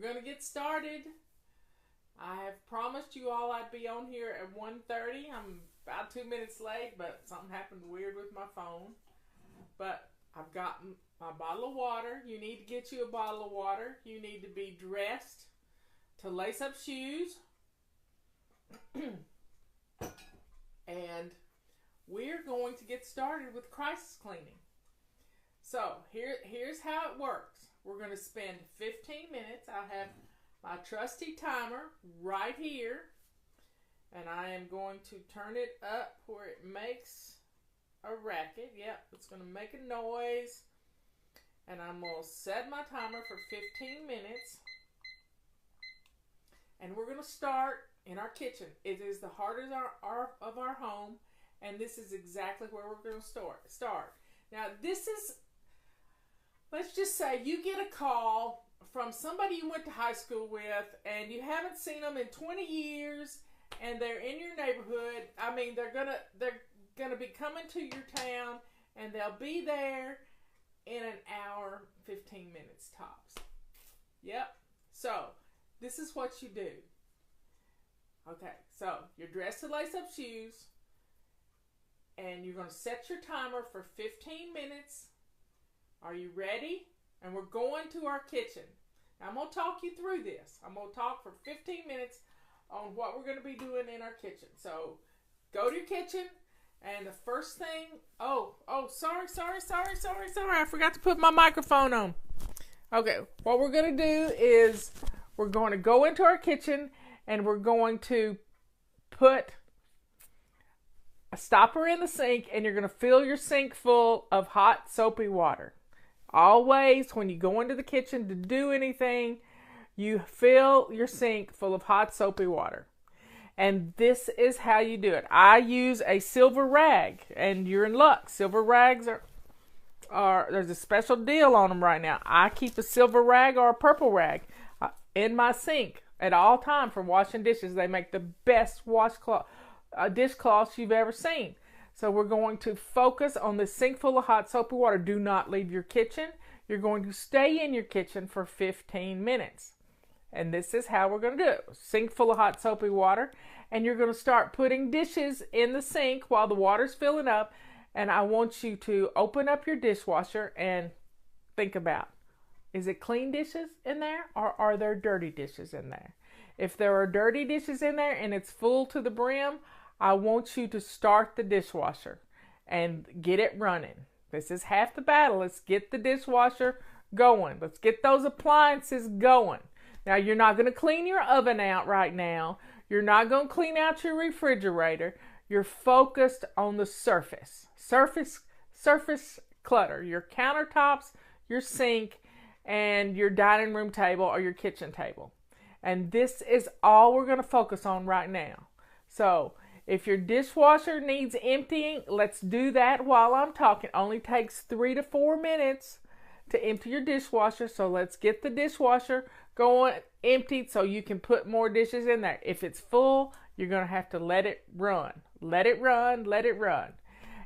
going to get started. I have promised you all I'd be on here at 1:30. I'm about 2 minutes late, but something happened weird with my phone. But I've got my bottle of water. You need to get you a bottle of water. You need to be dressed to lace up shoes. And we're going to get started with crisis cleaning. So here's how it works. We're going to spend 15 minutes. I have my trusty timer right here, and I am going to turn it up where it makes a racket. Yep, it's going to make a noise, and I'm going to set my timer for 15 minutes, and we're going to start in our kitchen. It is the heart of our home, and this is exactly where we're going to start. Now, this is, let's just say you get a call from somebody you went to high school with, and you haven't seen them in 20 years, and they're in your neighborhood. I mean, they're gonna be coming to your town, and they'll be there in an hour, 15 minutes tops. Yep. So this is what you do. Okay. So you're dressed to lace up shoes, and you're gonna set your timer for 15 minutes. Are you ready? And we're going to our kitchen. Now, I'm going to talk you through this. I'm going to talk for 15 minutes on what we're going to be doing in our kitchen. So, go to your kitchen, and the first thing... sorry. I forgot to put my microphone on. Okay, what we're going to do is we're going to go into our kitchen, and we're going to put a stopper in the sink, and you're going to fill your sink full of hot, soapy water. Always, when you go into the kitchen to do anything, you fill your sink full of hot, soapy water. And this is how you do it. I use a silver rag, and you're in luck. Silver rags are there's a special deal on them right now. I keep a silver rag or a purple rag in my sink at all times for washing dishes. They make the best dishcloths you've ever seen. So we're going to focus on the sink full of hot soapy water. Do not leave your kitchen. You're going to stay in your kitchen for 15 minutes. And this is how we're going to do it. Sink full of hot soapy water. And you're going to start putting dishes in the sink while the water's filling up. And I want you to open up your dishwasher and think about, is it clean dishes in there, or are there dirty dishes in there? If there are dirty dishes in there and it's full to the brim, I want you to start the dishwasher and get it running. This is half the battle. Let's get the dishwasher going. Let's get those appliances going. Now, you're not going to clean your oven out right now. You're not going to clean out your refrigerator. You're focused on the surface clutter, your countertops, your sink, and your dining room table or your kitchen table. And this is all we're going to focus on right now. So, if your dishwasher needs emptying, let's do that while I'm talking. It only takes 3 to 4 minutes to empty your dishwasher. So let's get the dishwasher going emptied so you can put more dishes in there. If it's full, you're going to have to let it run. Let it run.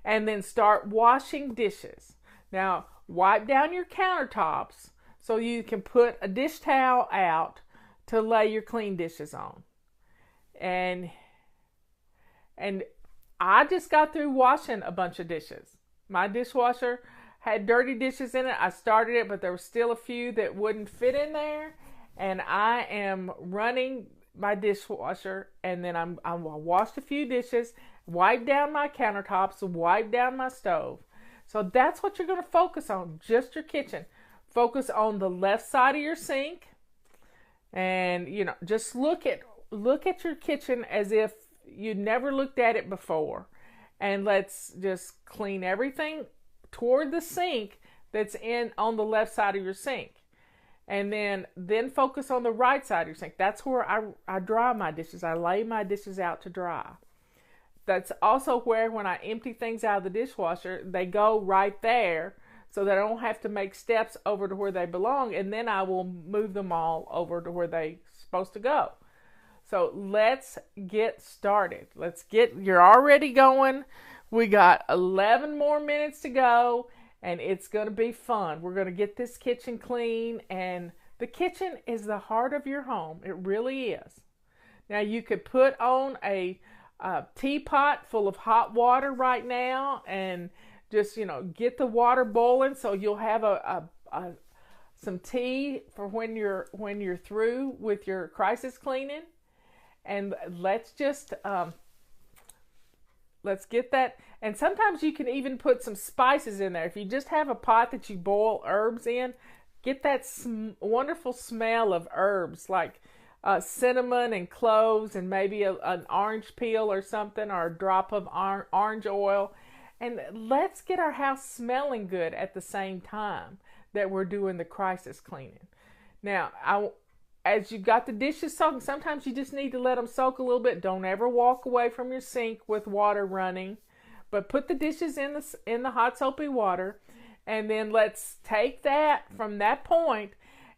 And then start washing dishes. Now, wipe down your countertops so you can put a dish towel out to lay your clean dishes on. And I just got through washing a bunch of dishes. My dishwasher had dirty dishes in it. I started it, but there were still a few that wouldn't fit in there. And I am running my dishwasher, and then I washed a few dishes, wiped down my countertops, wiped down my stove. So that's what you're going to focus on, just your kitchen. Focus on the left side of your sink, and just look at your kitchen as if you never looked at it before, and let's just clean everything toward the sink that's on the left side of your sink, and then focus on the right side of your sink. That's where I dry my dishes. I lay my dishes out to dry. That's also where, when I empty things out of the dishwasher, they go right there so that I don't have to make steps over to where they belong, and then I will move them all over to where they're supposed to go. So let's get started. You're already going. We got 11 more minutes to go, and it's going to be fun. We're going to get this kitchen clean and The kitchen is the heart of your home. It really is. Now you could put on a teapot full of hot water right now and just, get the water boiling so you'll have some tea for when you're through with your crisis cleaning. And let's get that. And sometimes you can even put some spices in there. If you just have a pot that you boil herbs in, get that wonderful smell of herbs like cinnamon and cloves and maybe an orange peel or something, or a drop of orange oil. And let's get our house smelling good at the same time that we're doing the crisis cleaning. Now, as you got the dishes soaking, sometimes you just need to let them soak a little bit. Don't ever walk away from your sink with water running, but put the dishes in the hot soapy water, and then let's take that from that point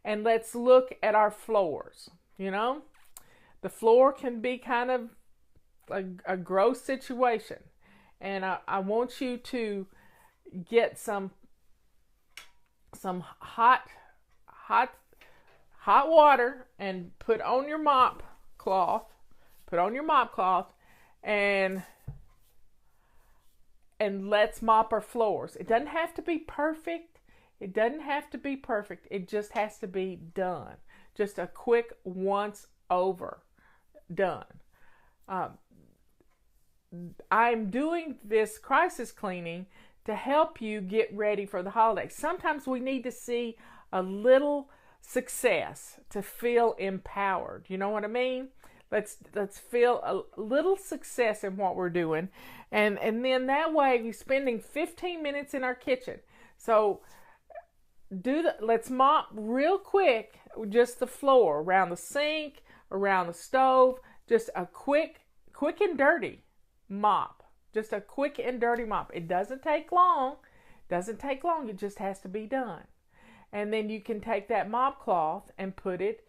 and let's look at our floors. The floor can be kind of a gross situation, and I want you to get some hot water and put on your mop cloth. And let's mop our floors. It doesn't have to be perfect. It just has to be done. Just a quick once over. Done. I'm doing this crisis cleaning to help you get ready for the holidays. Sometimes we need to see a little success to feel empowered. You know what I mean? Let's feel a little success in what we're doing. And then that way we're spending 15 minutes in our kitchen. So let's mop real quick, just the floor, around the sink, around the stove, just a quick and dirty mop. Just a quick and dirty mop. It doesn't take long. It just has to be done. And then you can take that mop cloth and put it,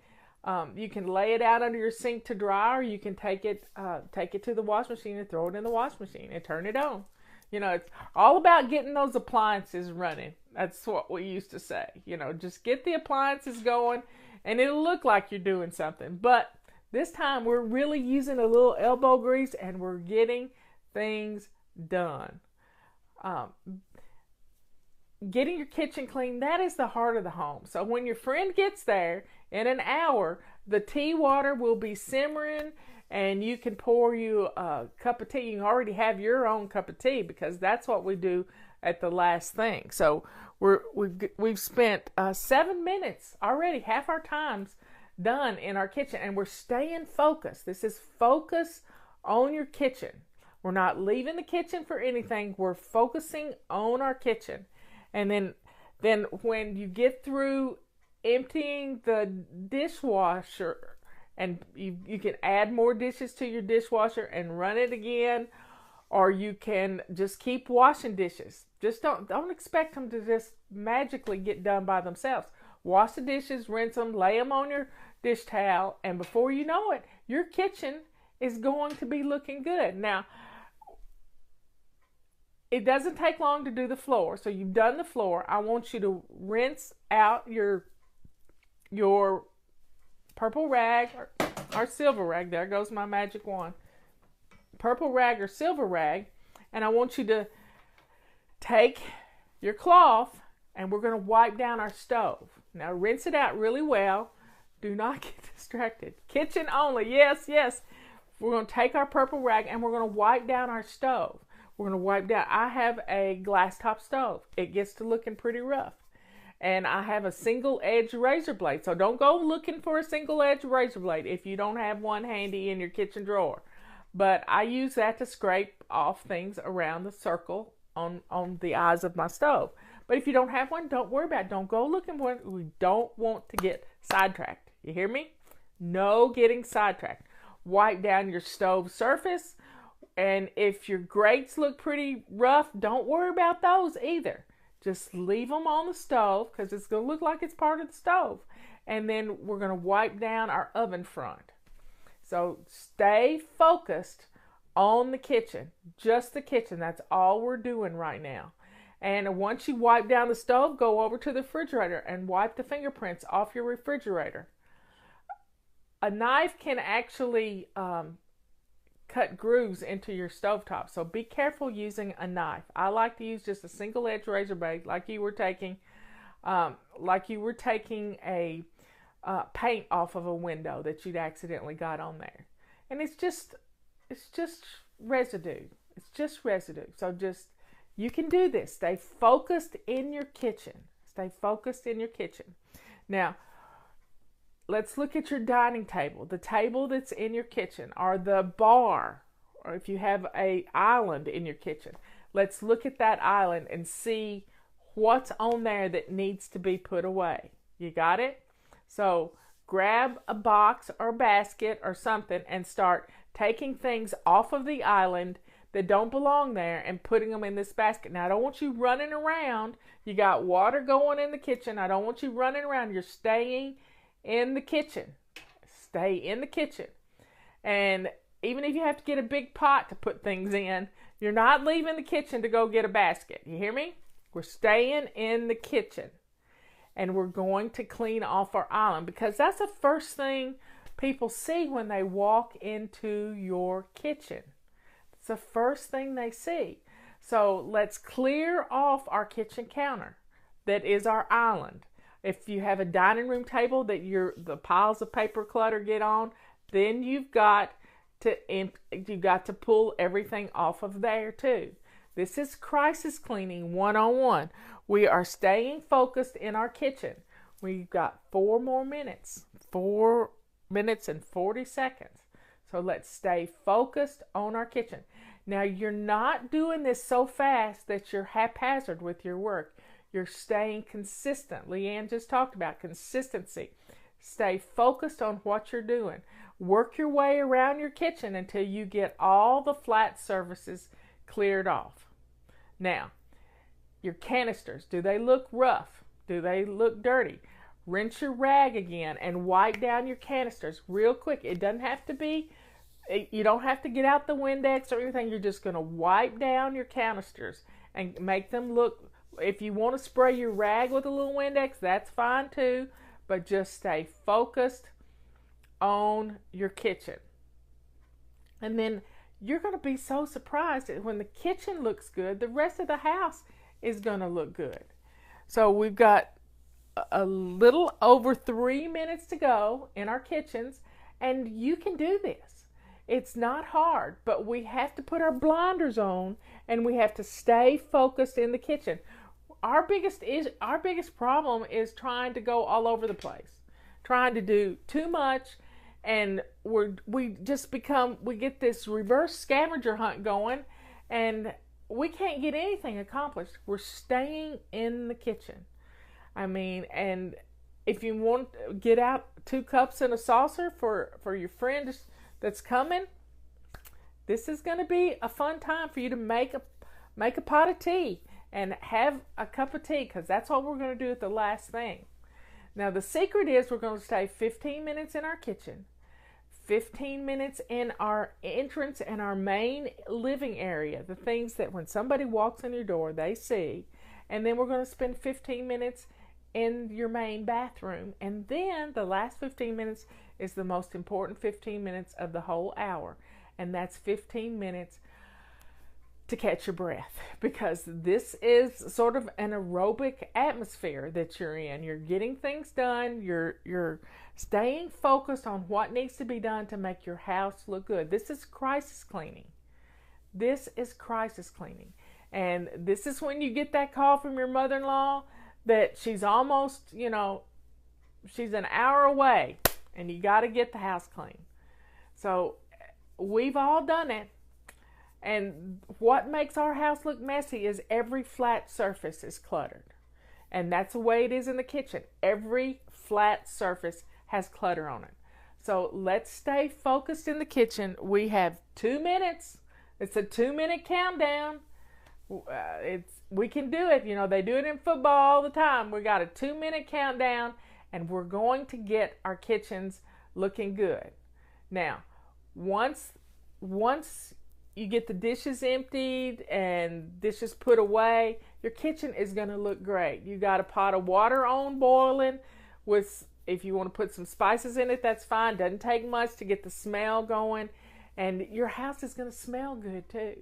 you can lay it out under your sink to dry, or you can take it to the wash machine and throw it in the wash machine and turn it on. It's all about getting those appliances running. That's what we used to say. Just get the appliances going and it'll look like you're doing something. But this time we're really using a little elbow grease and we're getting things done. Getting your kitchen clean, that is the heart of the home. So when your friend gets there in an hour, the tea water will be simmering and you can pour you a cup of tea. You can already have your own cup of tea because that's what we do at the last thing. So we've spent 7 minutes already, half our time's done in our kitchen, and we're staying focused. This is focus on your kitchen. We're not leaving the kitchen for anything. We're focusing on our kitchen. And then when you get through emptying the dishwasher, and you can add more dishes to your dishwasher and run it again, or you can just keep washing dishes. Just don't expect them to just magically get done by themselves. Wash the dishes, rinse them, lay them on your dish towel, and before you know it, your kitchen is going to be looking good. Now, it doesn't take long to do the floor. So you've done the floor. I want you to rinse out your purple rag or silver rag. There goes my magic wand. Purple rag or silver rag. And I want you to take your cloth and we're going to wipe down our stove. Now rinse it out really well. Do not get distracted. Kitchen only. Yes, yes. We're going to take our purple rag and we're going to wipe down our stove. We're going to wipe down. I have a glass top stove. It gets to looking pretty rough. And I have a single edge razor blade. So don't go looking for a single edge razor blade if you don't have one handy in your kitchen drawer. But I use that to scrape off things around the circle on the eyes of my stove. But if you don't have one, don't worry about it. Don't go looking for it. We don't want to get sidetracked. You hear me? No getting sidetracked. Wipe down your stove surface. And if your grates look pretty rough, don't worry about those either. Just leave them on the stove because it's going to look like it's part of the stove. And then we're going to wipe down our oven front. So stay focused on the kitchen, just the kitchen. That's all we're doing right now. And once you wipe down the stove, go over to the refrigerator and wipe the fingerprints off your refrigerator. A knife can actually cut grooves into your stovetop, so be careful using a knife. I like to use just a single edge razor blade, like you were taking a paint off of a window that you'd accidentally got on there. And it's just residue. It's just residue. So you can do this. Stay focused in your kitchen. Stay focused in your kitchen. Now, let's look at your dining table, the table that's in your kitchen, or the bar, or if you have an island in your kitchen. Let's look at that island and see what's on there that needs to be put away. You got it? So grab a box or basket or something and start taking things off of the island that don't belong there and putting them in this basket. Now, I don't want you running around. You got water going in the kitchen. I don't want you running around. You're staying in the kitchen. Stay in the kitchen. And even if you have to get a big pot to put things in, you're not leaving the kitchen to go get a basket. You hear me? We're staying in the kitchen. And we're going to clean off our island, because that's the first thing people see when they walk into your kitchen. It's the first thing they see. So let's clear off our kitchen counter that is our island. If you have a dining room table that the piles of paper clutter get on, then you've got to pull everything off of there too. This is crisis cleaning 101. We are staying focused in our kitchen. We've got 4 more minutes. 4 minutes and 40 seconds. So let's stay focused on our kitchen. Now, you're not doing this so fast that you're haphazard with your work. You're staying consistent. Leanne just talked about consistency. Stay focused on what you're doing. Work your way around your kitchen until you get all the flat surfaces cleared off. Now, your canisters, do they look rough? Do they look dirty? Rinse your rag again and wipe down your canisters real quick. It doesn't have to be, you don't have to get out the Windex or anything. You're just going to wipe down your canisters and make them look. If you want to spray your rag with a little Windex, that's fine too. But just stay focused on your kitchen. And then you're going to be so surprised that when the kitchen looks good, the rest of the house is going to look good. So we've got a little over 3 minutes to go in our kitchens, and you can do this. It's not hard, but we have to put our blinders on and we have to stay focused in the kitchen. Our biggest problem is trying to go all over the place, trying to do too much, and we get this reverse scavenger hunt going, and we can't get anything accomplished. We're staying in the kitchen. I mean, and if you want to get out 2 cups and a saucer for your friend that's coming, this is going to be a fun time for you to make a pot of tea and have a cup of tea, because that's what we're going to do at the last thing. Now, the secret is we're going to stay 15 minutes in our kitchen, 15 minutes in our entrance and our main living area, the things that when somebody walks in your door, they see. And then we're going to spend 15 minutes in your main bathroom. And then the last 15 minutes is the most important 15 minutes of the whole hour. And that's 15 minutes to catch your breath, because this is sort of an aerobic atmosphere that you're in. You're getting things done. You're staying focused on what needs to be done to make your house look good. This is crisis cleaning. This is crisis cleaning. And this is when you get that call from your mother-in-law that she's almost, she's an hour away and you got to get the house clean. So we've all done it. And what makes our house look messy is every flat surface is cluttered. And that's the way it is in the kitchen. Every flat surface has clutter on it. So let's stay focused in the kitchen. We have 2 minutes. It's a 2-minute countdown. We can do it. They do it in football all the time. We got a 2-minute countdown, and we're going to get our kitchens looking good. Now, once you get the dishes emptied and dishes put away, your kitchen is going to look great. You got a pot of water on boiling with, if you want to put some spices in it, that's fine. Doesn't take much to get the smell going. And your house is going to smell good too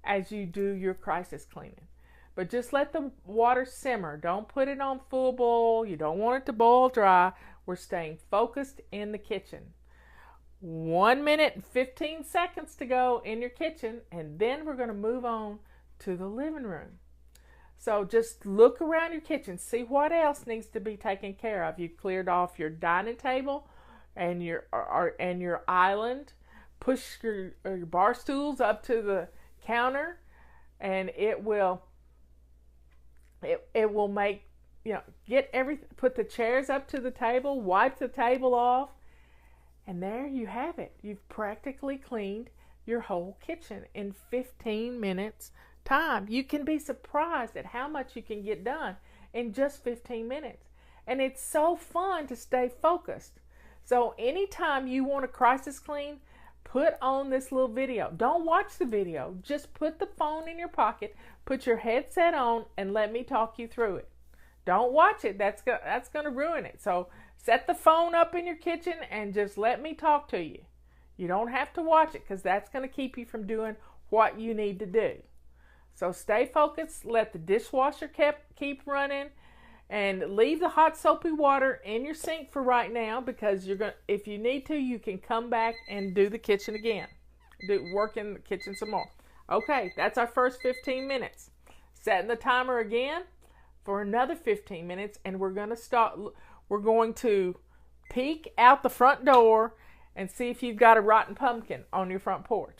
as you do your crisis cleaning. But just let the water simmer. Don't put it on full boil. You don't want it to boil dry. We're staying focused in the kitchen. 1 minute and 15 seconds to go in your kitchen, and then we're going to move on to the living room. So just look around your kitchen, see what else needs to be taken care of. You cleared off your dining table and your island. Push your bar stools up to the counter, and it will make, get everything, put the chairs up to the table, wipe the table off, and there you have it. You've practically cleaned your whole kitchen in 15 minutes time. You can be surprised at how much you can get done in just 15 minutes. And it's so fun to stay focused. So anytime you want a crisis clean, put on this little video. Don't watch the video. Just put the phone in your pocket, put your headset on, and let me talk you through it. Don't watch it. That's going to ruin it. So set the phone up in your kitchen and just let me talk to you. You don't have to watch it because that's going to keep you from doing what you need to do. So stay focused. Let the dishwasher keep running, and leave the hot soapy water in your sink for right now, because if you need to, you can come back and do the kitchen again. Work in the kitchen some more. Okay, that's our first 15 minutes. Setting the timer again for another 15 minutes, and we're going to peek out the front door and see if you've got a rotten pumpkin on your front porch,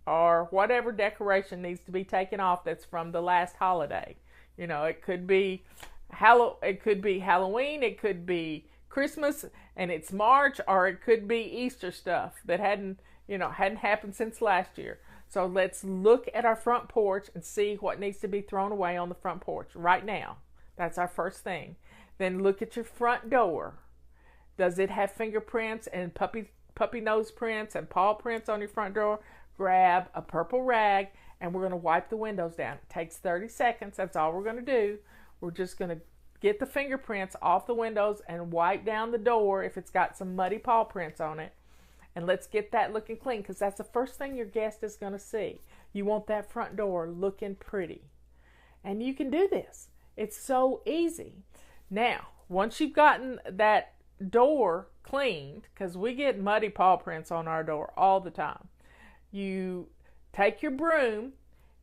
or whatever decoration needs to be taken off that's from the last holiday. It could be Halloween, it could be Christmas and it's March, or it could be Easter stuff that hadn't happened since last year. So let's look at our front porch and see what needs to be thrown away on the front porch right now. That's our first thing. Then look at your front door. Does it have fingerprints and puppy nose prints and paw prints on your front door? Grab a purple rag and we're going to wipe the windows down. It takes 30 seconds. That's all we're going to do. We're just going to get the fingerprints off the windows and wipe down the door if it's got some muddy paw prints on it. And let's get that looking clean, because that's the first thing your guest is going to see. You want that front door looking pretty. And you can do this. It's so easy. Now, once you've gotten that door cleaned, because we get muddy paw prints on our door all the time, you take your broom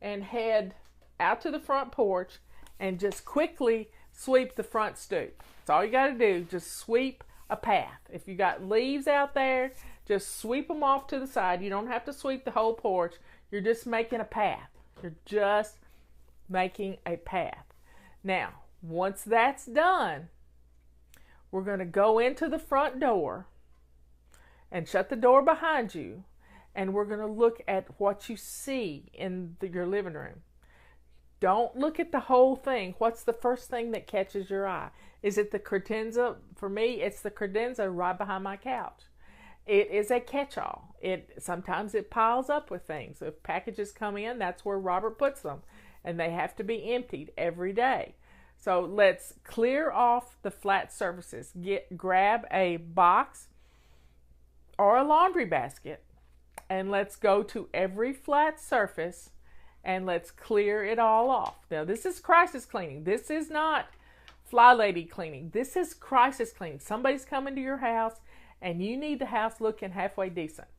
and head out to the front porch and just quickly sweep the front stoop. That's all you got to do. Just sweep a path. If you got leaves out there, just sweep them off to the side. You don't have to sweep the whole porch. You're just making a path. You're just making a path. Now, once that's done, we're going to go into the front door and shut the door behind you, and we're going to look at what you see in your living room. Don't look at the whole thing. What's the first thing that catches your eye? Is it the credenza? For me, it's the credenza right behind my couch. It is a catch-all. Sometimes it piles up with things. If packages come in, that's where Robert puts them, and they have to be emptied every day. So let's clear off the flat surfaces. Grab a box or a laundry basket, and let's go to every flat surface and let's clear it all off. Now, this is crisis cleaning. This is not fly lady cleaning. This is crisis cleaning. Somebody's coming to your house and you need the house looking halfway decent.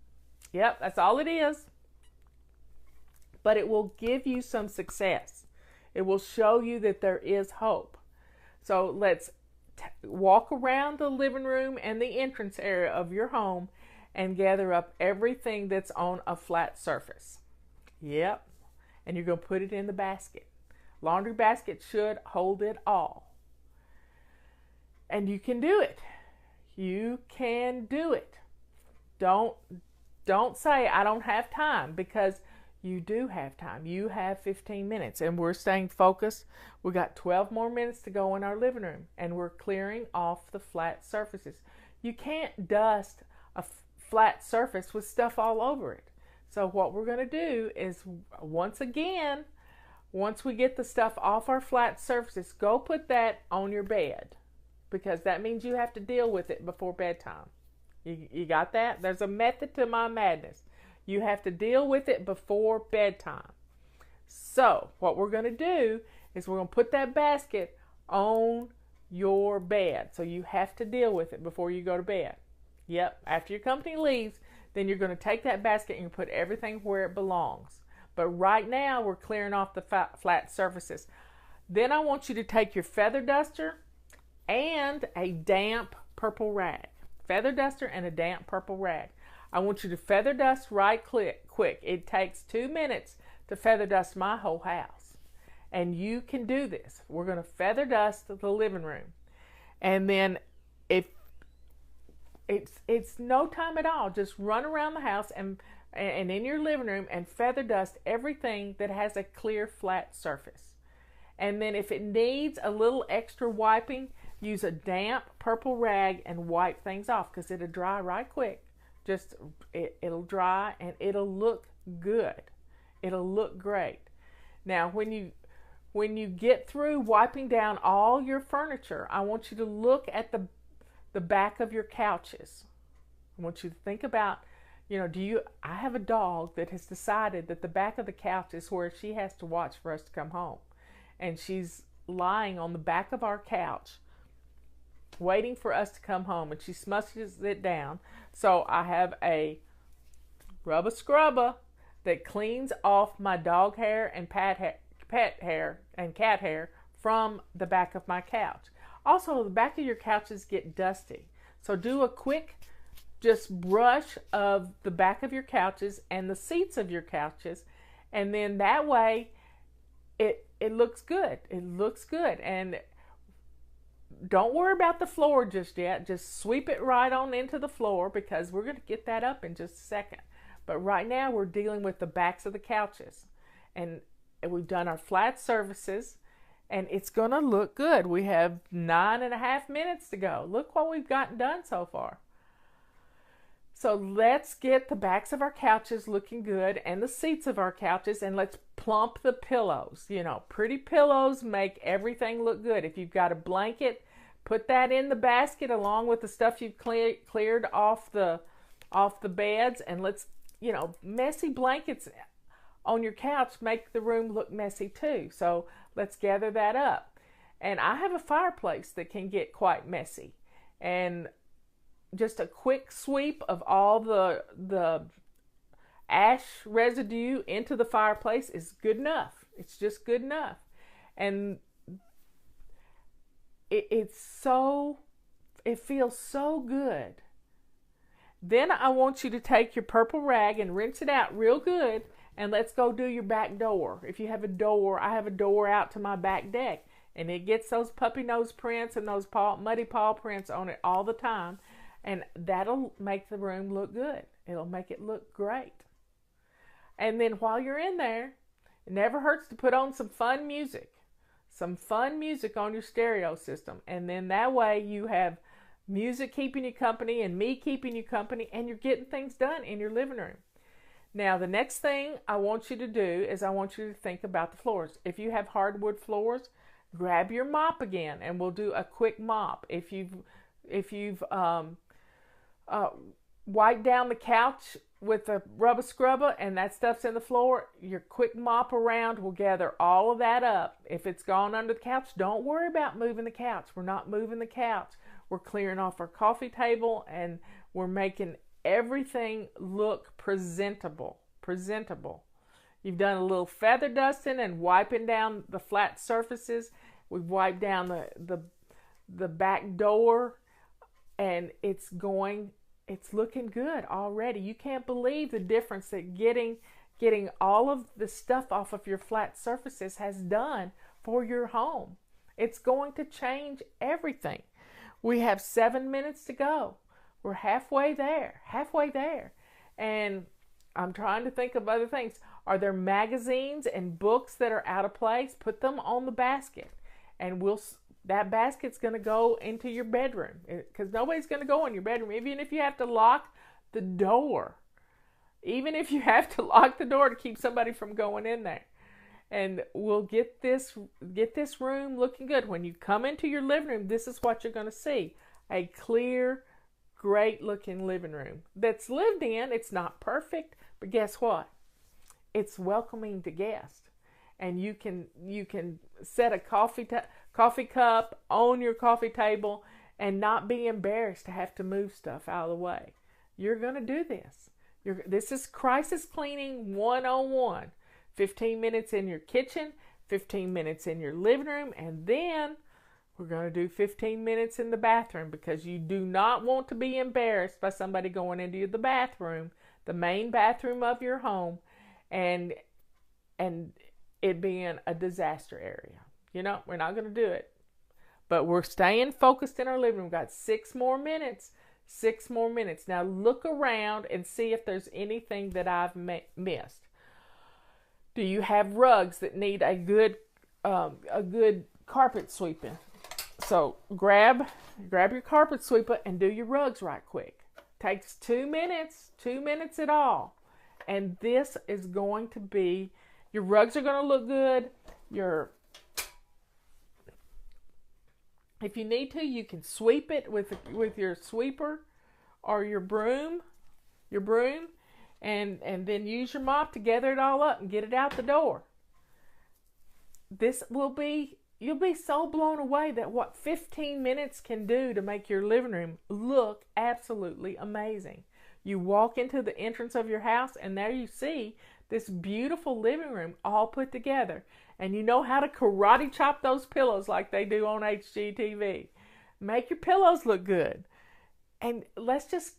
Yep, that's all it is. But it will give you some success. It will show you that there is hope. So let's walk around the living room and the entrance area of your home and gather up everything that's on a flat surface. Yep. And you're going to put it in the basket. Laundry basket should hold it all. And you can do it. You can do it. Don't say, I don't have time, because you do have time. You have 15 minutes, and we're staying focused. We got 12 more minutes to go in our living room, and we're clearing off the flat surfaces. You can't dust a flat surface with stuff all over it. So what we're going to do is, once again, once we get the stuff off our flat surfaces, go put that on your bed, because that means you have to deal with it before bedtime. You got that? There's a method to my madness. You have to deal with it before bedtime. So what we're going to do is we're going to put that basket on your bed. So you have to deal with it before you go to bed. Yep, after your company leaves, then you're going to take that basket and you put everything where it belongs. But right now we're clearing off the flat surfaces. Then I want you to take your feather duster and a damp purple rag. Feather duster and a damp purple rag. I want you to feather dust right quick. It takes 2 minutes to feather dust my whole house. And you can do this. We're going to feather dust the living room. And then if it's no time at all, just run around the house and in your living room and feather dust everything that has a clear flat surface. And then if it needs a little extra wiping, use a damp purple rag and wipe things off, because it'll dry right quick. Just it'll dry and it'll look good. It'll look great. Now when you get through wiping down all your furniture, I want you to look at the back of your couches. I want you to think about, I have a dog that has decided that the back of the couch is where she has to watch for us to come home. And she's lying on the back of our couch waiting for us to come home, and she smushes it down. So I have a rubber scrubber that cleans off my dog hair and pet hair and cat hair from the back of my couch. Also, the back of your couches get dusty. So do a quick just brush of the back of your couches and the seats of your couches, and then that way it looks good. It looks good. And don't worry about the floor just yet. Just sweep it right on into the floor, because we're going to get that up in just a second. But right now we're dealing with the backs of the couches. And we've done our flat surfaces, and it's going to look good. We have 9.5 minutes to go. Look what we've gotten done so far. So let's get the backs of our couches looking good and the seats of our couches, and let's plump the pillows. Pretty pillows make everything look good. If you've got a blanket, put that in the basket along with the stuff you've cleared off the beds, and let's, messy blankets on your couch make the room look messy too. So let's gather that up. And I have a fireplace that can get quite messy, and just a quick sweep of all the ash residue into the fireplace is good enough. It's just good enough. And it feels so good. Then I want you to take your purple rag and rinse it out real good, and let's go do your back door. If you have a door, I have a door out to my back deck, and it gets those puppy nose prints and those muddy paw prints on it all the time. And that'll make the room look good. It'll make it look great. And then while you're in there, it never hurts to put on some fun music. Some fun music on your stereo system. And then that way you have music keeping you company and me keeping you company, and you're getting things done in your living room. Now, the next thing I want you to do is I want you to think about the floors. If you have hardwood floors, grab your mop again, and we'll do a quick mop. If you've wipe down the couch with a rubber scrubber and that stuff's in the floor, your quick mop around will gather all of that up. If it's gone under the couch, don't worry about moving the couch. We're not moving the couch. We're clearing off our coffee table, and we're making everything look presentable. You've done a little feather dusting and wiping down the flat surfaces. We've wiped down the back door, and it's looking good already. You can't believe the difference that getting all of the stuff off of your flat surfaces has done for your home. It's going to change everything. We have 7 minutes to go. We're halfway there. And I'm trying to think of other things. Are there magazines and books that are out of place? Put them on the basket, and that basket's going to go into your bedroom, because nobody's going to go in your bedroom, even if you have to lock the door. Even if you have to lock the door to keep somebody from going in there. and we'll get this room looking good. When you come into your living room, this is what you're going to see. A clear, great looking living room that's lived in. It's not perfect, but guess what? It's welcoming to guests. And you can set a coffee cup on your coffee table and not be embarrassed to have to move stuff out of the way. You're going to do this. This is crisis cleaning 101. 15 minutes in your kitchen, 15 minutes in your living room, and then we're going to do 15 minutes in the bathroom, because you do not want to be embarrassed by somebody going into the bathroom, the main bathroom of your home, and it being a disaster area. We're not going to do it. But we're staying focused in our living room. We've got 6 more minutes. 6 more minutes. Now look around and see if there's anything that I've missed. Do you have rugs that need a good carpet sweeping? So grab your carpet sweeper and do your rugs right quick. Takes 2 minutes at all. And this is going to be, your rugs are going to look good. If you need to, you can sweep it with your sweeper or your broom, and then use your mop to gather it all up and get it out the door. You'll be so blown away that what 15 minutes can do to make your living room look absolutely amazing. You walk into the entrance of your house, and there you see this beautiful living room all put together. And you know how to karate chop those pillows like they do on HGTV. Make your pillows look good. And let's just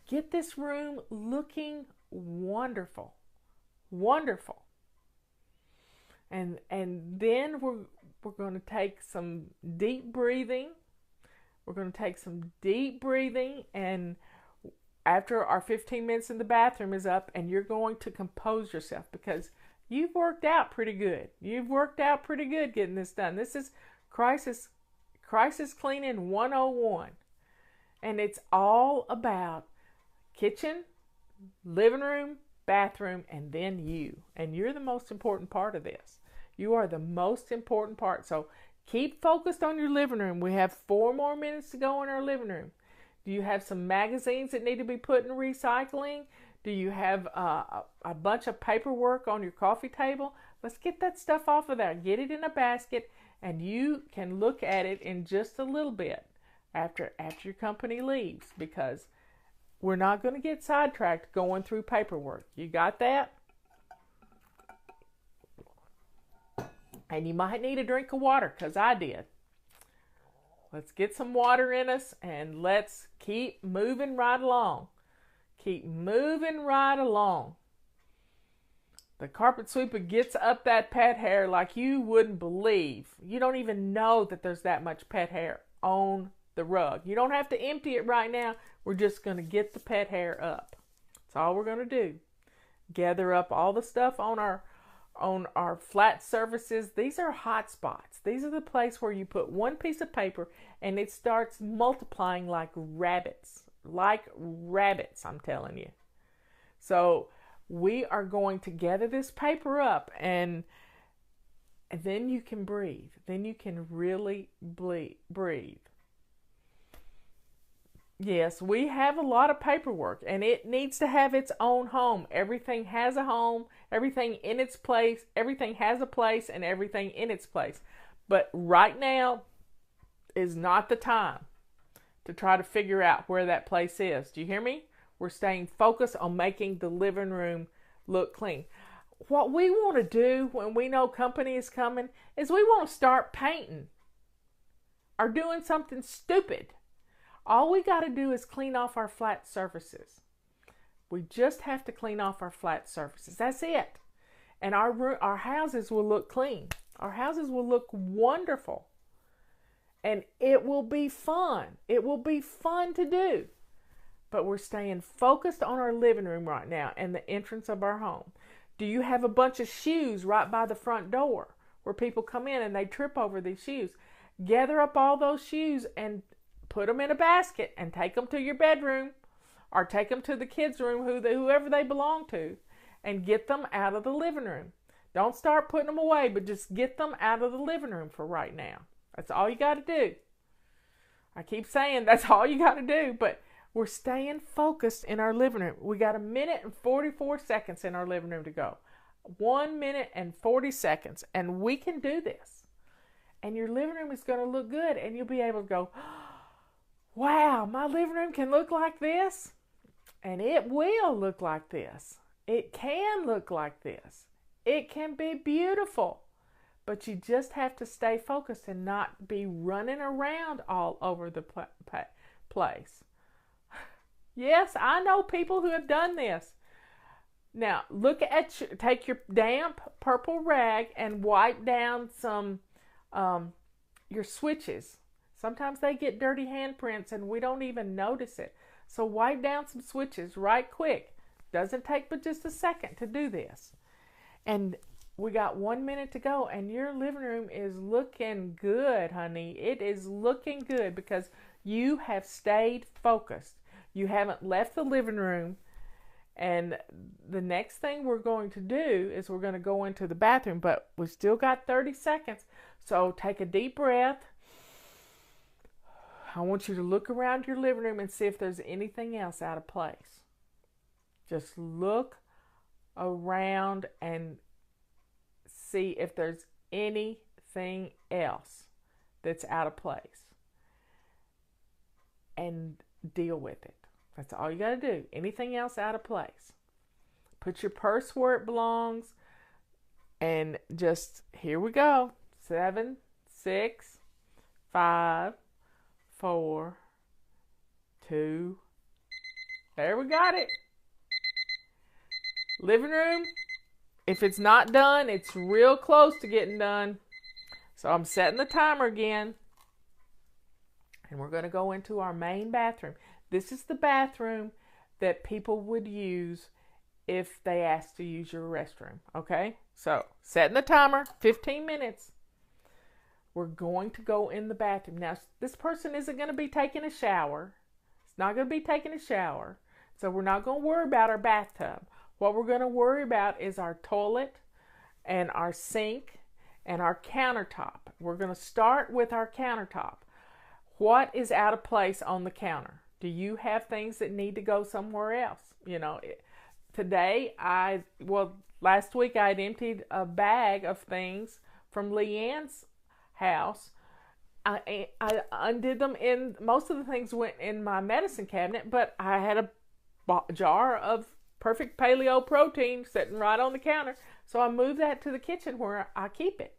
get this room looking wonderful. Wonderful. And then we're going to take some deep breathing. We're going to take some deep breathing, and after our 15 minutes in the bathroom is up, and you're going to compose yourself, because you've worked out pretty good. You've worked out pretty good getting this done. This is crisis cleaning 101. And it's all about kitchen, living room, bathroom, and then you. And you're the most important part of this. You are the most important part. So keep focused on your living room. We have 4 more minutes to go in our living room. Do you have some magazines that need to be put in recycling? Do you have a bunch of paperwork on your coffee table? Let's get that stuff off of there. Get it in a basket, and you can look at it in just a little bit after your company leaves, because we're not going to get sidetracked going through paperwork. You got that? And you might need a drink of water, because I did. Let's get some water in us, and let's keep moving right along. Keep moving right along. The carpet sweeper gets up that pet hair like you wouldn't believe. You don't even know that there's that much pet hair on the rug. You don't have to empty it right now. We're just going to get the pet hair up. That's all we're going to do. Gather up all the stuff on our flat surfaces. These are hot spots. These are the place where you put one piece of paper and it starts multiplying like rabbits. Like rabbits, I'm telling you. So we are going to gather this paper up, and then you can breathe. Then you can really breathe. Yes, we have a lot of paperwork, and it needs to have its own home. Everything has a home, everything in its place, everything has a place, and everything in its place. But right now is not the time to try to figure out where that place is. Do you hear me? We're staying focused on making the living room look clean. What we want to do when we know company is coming is we want to start painting or doing something stupid. All we got to do is clean off our flat surfaces. We just have to clean off our flat surfaces. That's it. And our houses will look clean. Our houses will look wonderful. And it will be fun. It will be fun to do. But we're staying focused on our living room right now and the entrance of our home. Do you have a bunch of shoes right by the front door where people come in and they trip over these shoes? Gather up all those shoes and put them in a basket and take them to your bedroom, or take them to the kids' room, whoever they belong to, and get them out of the living room. Don't start putting them away, but just get them out of the living room for right now. That's all you got to do. I keep saying that's all you got to do, but we're staying focused in our living room. We got 1 minute and 44 seconds in our living room to go. 1 minute and 40 seconds, and we can do this. And your living room is going to look good, and you'll be able to go, wow, my living room can look like this, and it will look like this. It can look like this. It can be beautiful, but you just have to stay focused and not be running around all over the place. Yes, I know people who have done this. Now, take your damp purple rag and wipe down some your switches. Sometimes they get dirty handprints and we don't even notice it. So wipe down some switches right quick. Doesn't take but just a second to do this. And we got 1 minute to go, and your living room is looking good, honey. It is looking good because you have stayed focused. You haven't left the living room. And the next thing we're going to do is we're going to go into the bathroom, but we still got 30 seconds. So take a deep breath. I want you to look around your living room and see if there's anything else out of place. Just look around and see if there's anything else that's out of place. And deal with it. That's all you got to do. Anything else out of place. Put your purse where it belongs. And just, here we go. 7, 6, 5, 4, 2. There we got it. Living room. If it's not done, it's real close to getting done. So I'm setting the timer again. And we're going to go into our main bathroom. This is the bathroom that people would use if they asked to use your restroom. Okay? So, setting the timer, 15 minutes. We're going to go in the bathroom. Now, this person isn't going to be taking a shower. It's not going to be taking a shower. So, we're not going to worry about our bathtub. What we're going to worry about is our toilet and our sink and our countertop. We're going to start with our countertop. What is out of place on the counter? Do you have things that need to go somewhere else? You know, last week I had emptied a bag of things from Leanne's house. I undid them, most of the things went in my medicine cabinet, but I had a jar of perfect paleo protein sitting right on the counter. So I moved that to the kitchen where I keep it.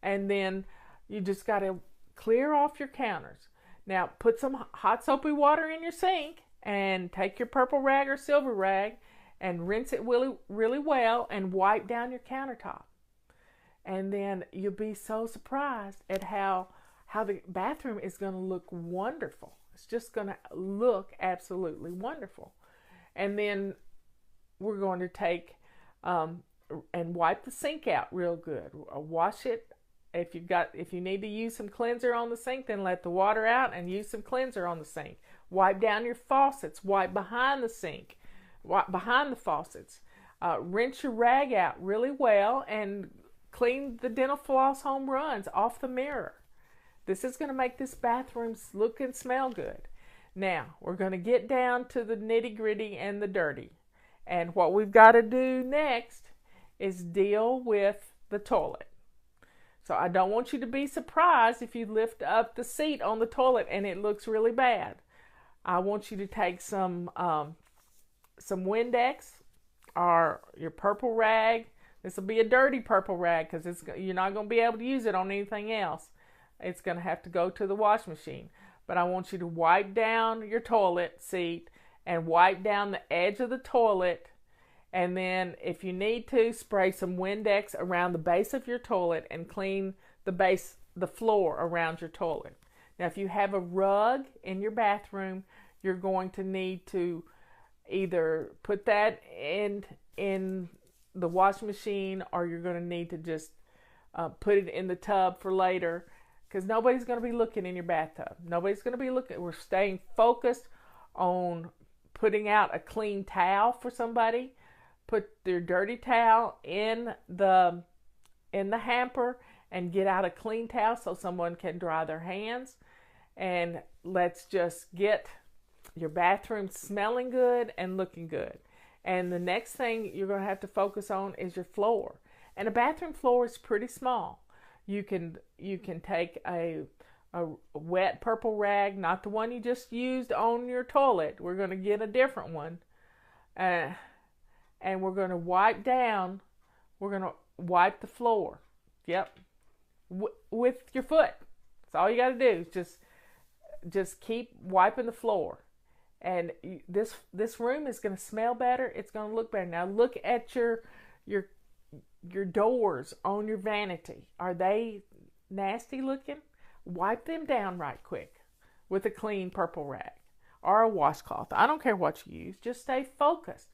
And then you just got to clear off your counters. Now, put some hot soapy water in your sink and take your purple rag or silver rag and rinse it really, really well and wipe down your countertop. And then you'll be so surprised at how the bathroom is going to look wonderful. It's just going to look absolutely wonderful. And then we're going to take and wipe the sink out real good. Wash it. If you need to use some cleanser on the sink, then let the water out and use some cleanser on the sink. Wipe down your faucets. Wipe behind the sink. Wipe behind the faucets. Rinse your rag out really well and clean the dental floss home runs off the mirror. This is going to make this bathroom look and smell good. Now, we're going to get down to the nitty-gritty and the dirty. And what we've got to do next is deal with the toilet. So I don't want you to be surprised if you lift up the seat on the toilet and it looks really bad. I want you to take some Windex or your purple rag. This will be a dirty purple rag because you're not going to be able to use it on anything else. It's going to have to go to the wash machine. But I want you to wipe down your toilet seat and wipe down the edge of the toilet. And then if you need to, spray some Windex around the base of your toilet and clean the floor around your toilet. Now, if you have a rug in your bathroom, you're going to need to either put that in the washing machine, or you're going to need to just put it in the tub for later, because nobody's going to be looking in your bathtub. Nobody's going to be looking. We're staying focused on putting out a clean towel for somebody, put your dirty towel in the hamper and get out a clean towel so someone can dry their hands. And let's just get your bathroom smelling good and looking good. And the next thing you're going to have to focus on is your floor. And a bathroom floor is pretty small. You can take a wet purple rag, not the one you just used on your toilet. We're going to get a different one. And we're going to wipe down. We're going to wipe the floor. Yep. With your foot. That's all you got to do. Just keep wiping the floor. And this room is going to smell better. It's going to look better. Now look at your doors on your vanity. Are they nasty looking? Wipe them down right quick with a clean purple rag or a washcloth. I don't care what you use. Just stay focused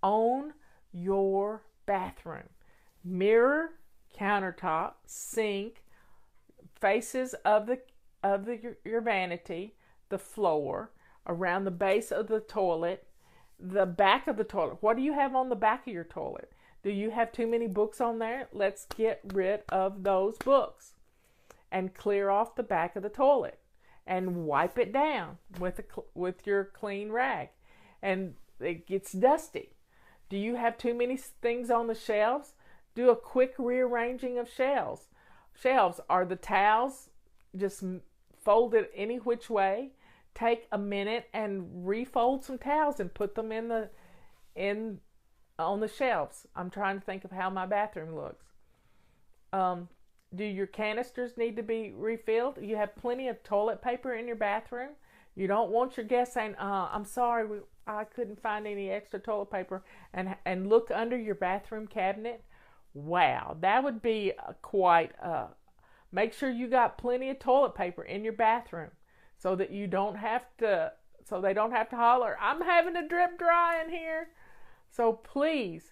on your bathroom. Mirror, countertop, sink, faces of your vanity, the floor, around the base of the toilet, the back of the toilet. What do you have on the back of your toilet? Do you have too many books on there? Let's get rid of those books and clear off the back of the toilet and wipe it down with your clean rag. And it gets dusty. Do you have too many things on the shelves? Do a quick rearranging of shelves. Shelves are the towels just folded any which way. Take a minute and refold some towels and put them on the shelves. I'm trying to think of how my bathroom looks. Do your canisters need to be refilled? You have plenty of toilet paper in your bathroom. You don't want your guests saying, I'm sorry, I couldn't find any extra toilet paper, and look under your bathroom cabinet. Wow, that would be make sure you got plenty of toilet paper in your bathroom so that they don't have to holler, I'm having a drip dry in here. So please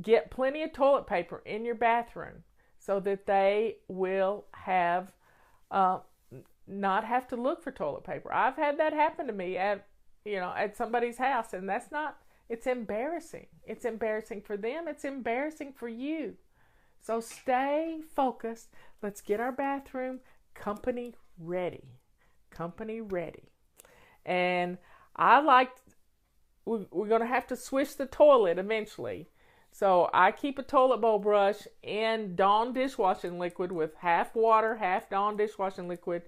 get plenty of toilet paper in your bathroom so that they will not have to look for toilet paper. I've had that happen to me at somebody's house, and it's embarrassing. It's embarrassing for them. It's embarrassing for you. So stay focused. Let's get our bathroom company ready. Company ready. And we're going to have to swish the toilet eventually. So I keep a toilet bowl brush in Dawn dishwashing liquid with half water, half Dawn dishwashing liquid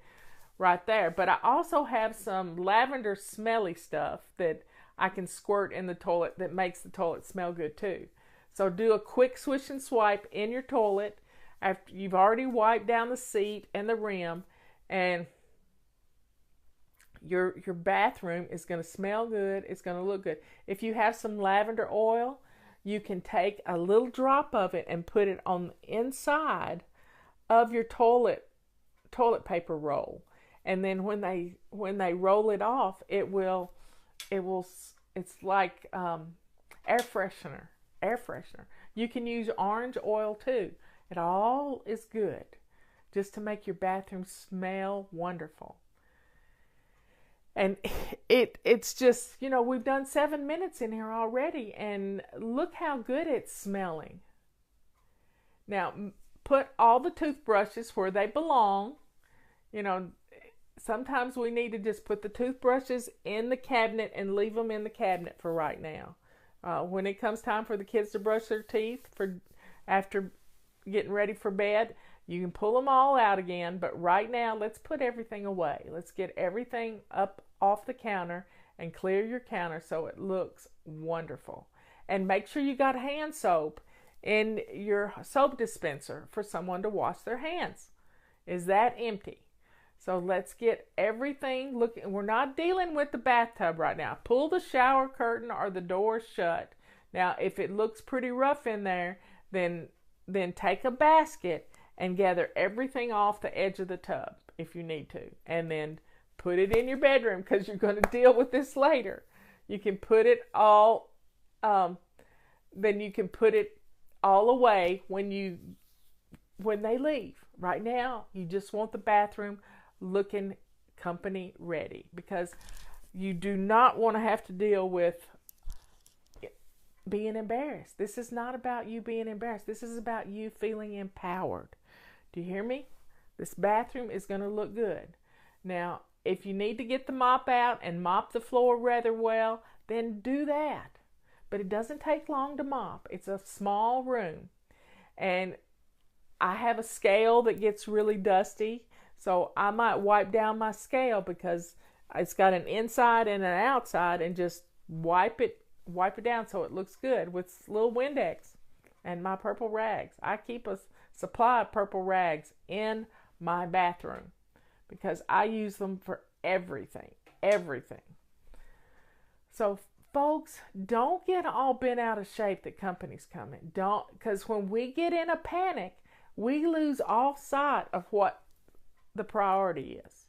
right there. But I also have some lavender smelly stuff that I can squirt in the toilet that makes the toilet smell good too. So do a quick swish and swipe in your toilet after you've already wiped down the seat and the rim, and your bathroom is going to smell good. It's going to look good. If you have some lavender oil, you can take a little drop of it and put it on the inside of your toilet paper roll. And then when they roll it off, it's like air freshener. You can use orange oil too. It all is good just to make your bathroom smell wonderful. And it's just, we've done 7 minutes in here already, and look how good it's smelling. Now, put all the toothbrushes where they belong. Sometimes we need to just put the toothbrushes in the cabinet and leave them in the cabinet for right now. When it comes time for the kids to brush their teeth after getting ready for bed, you can pull them all out again, but right now, let's put everything away. Let's get everything up off the counter and clear your counter so it looks wonderful. And make sure you got hand soap in your soap dispenser for someone to wash their hands. Is that empty? So let's get everything looking. We're not dealing with the bathtub right now. Pull the shower curtain or the door shut. Now, if it looks pretty rough in there, then take a basket and gather everything off the edge of the tub if you need to. And then put it in your bedroom because you're going to deal with this later. You can put it all, then you can put it all away when they leave. Right now, you just want the bathroom looking company ready because you do not want to have to deal with being embarrassed. This is not about you being embarrassed. This is about you feeling empowered. Do you hear me? This bathroom is going to look good. Now, if you need to get the mop out and mop the floor rather well, then do that. But it doesn't take long to mop. It's a small room. And I have a scale that gets really dusty, so I might wipe down my scale because it's got an inside and an outside, and just wipe it down so it looks good with little Windex and my purple rags. I keep a supply of purple rags in my bathroom because I use them for everything. So folks, don't get all bent out of shape that company's coming. Don't, because when we get in a panic, we lose all sight of what the priority is.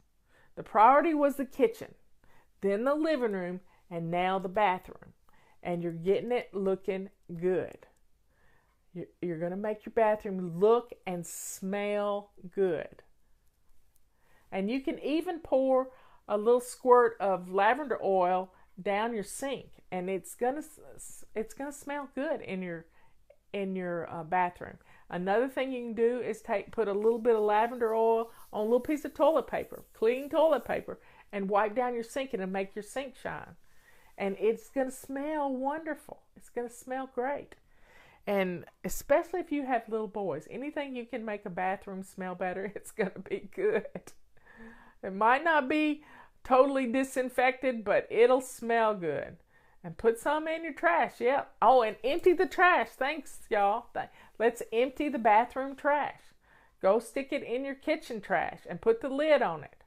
The priority was the kitchen, then the living room, and now the bathroom. And you're getting it looking good. You're going to make your bathroom look and smell good. And you can even pour a little squirt of lavender oil down your sink, and it's gonna smell good in your bathroom. Another thing you can do is put a little bit of lavender oil on a little piece of toilet paper, clean toilet paper, and wipe down your sink, and it'll make your sink shine. And it's gonna smell wonderful. It's gonna smell great. And especially if you have little boys, anything you can make a bathroom smell better, it's gonna be good. It might not be totally disinfected, but it'll smell good. And put some in your trash. Yep. Oh, and empty the trash. Thanks, y'all. Let's empty the bathroom trash. Go stick it in your kitchen trash and put the lid on it.